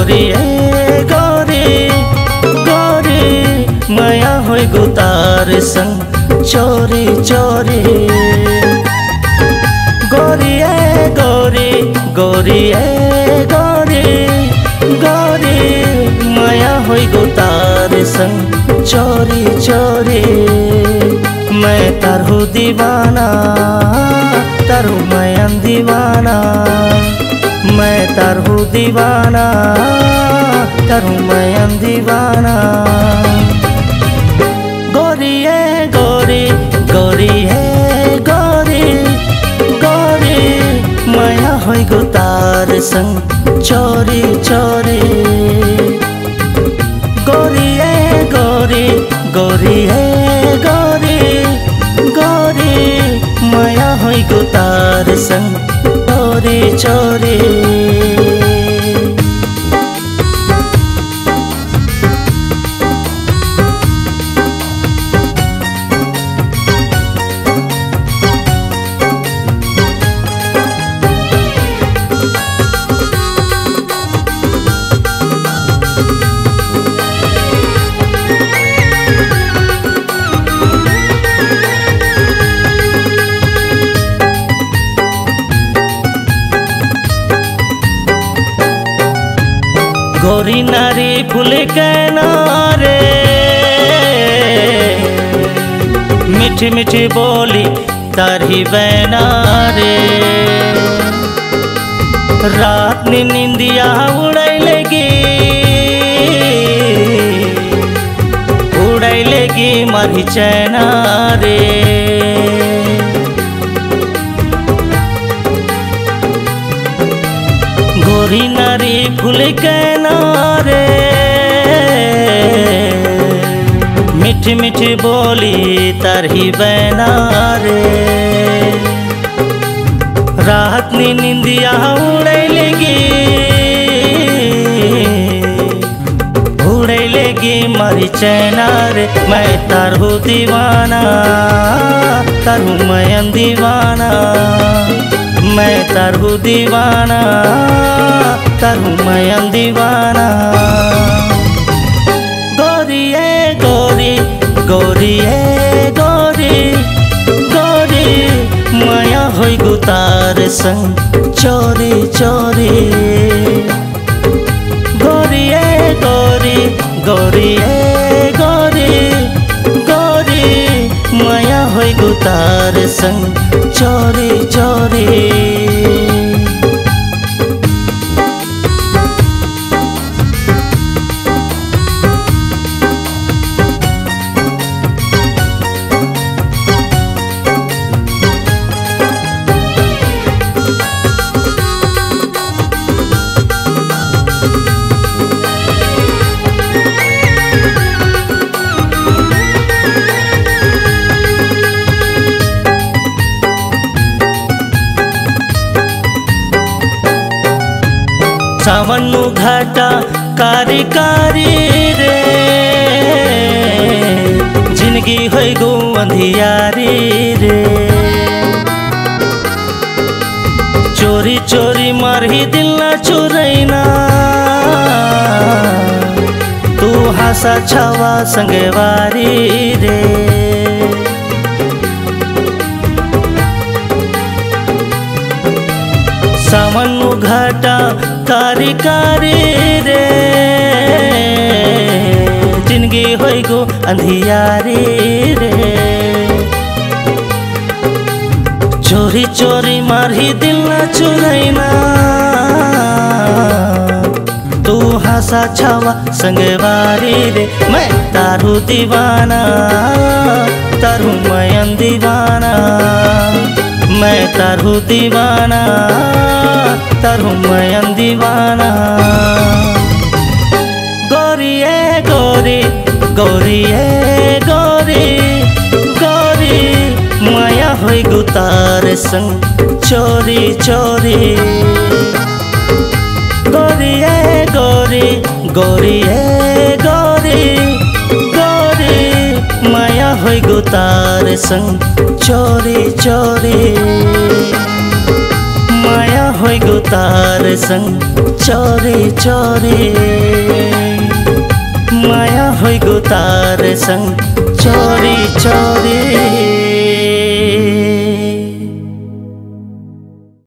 गौरी गौरी गौरी माया होई गो तार संग चोरी चोरी। गौरी गौरी गौरी गौरी गौरी माया होई गो तार संग चोरी चोरी। मैं तारू दीवाना तारू मयन दीवाना, मैं तारू दीवाना तारू मयन दीवाना। गौरी गौरी गौरी गौरी गौरी माया होई गो तार संग चोरी चोरी। गौरी गौरी गौरी गौरी गौरी माया होई गो तार संग चोरी चोरी। गौरी नारी फूल किनारे मीठी मीठी बोली तारी बहना रे। रात नी निंदिया उड़ाई लेगी मारी चैना रे। गौरी नारी फूल किनारे मीठी मीठी बोली तारी बहना रे। रात नी निंदिया उड़ाई लेगी मारी चैना रे। मैं तारू दीवाना तारू मयन दीवाना, मैं तारू दीवाना तारू मयन दीवाना। गौरी गौरी गौरी गौरी गौरी माया होई गो तार संग चोरी चोरी। गौरी गौरी गौरी गौरी गौरी माया होई गो तार संग चोरी चोरी। सावनु घाटा कारी कारी रे जिंदगी होई गो अंधियारी रे। चोरी चोरी मारी दिल ना चुरैना तू हंसा छावा संगवारी रे। सावनु घाटा कारी कारी रे जिंदगी होई गो अंधियारी रे। चोरी चोरी मारी दिल ना चुरैना तू हंसा छावा संगवारी रे। मैं तारू दीवाना तारू मयन दीवाना, मैं तारू दीवाना तारू मयन दीवाना। गौरी गौरी गौरी गौरी गौरी माया होई गो तार संग चोरी चोरी। गौरी गौरी गौरी गौरी गौरी माया होई गो तार संग चोरी चोरी। माया होई गो तार संग चोरी चोरी माया होई गो तार संग चोरी चोरी।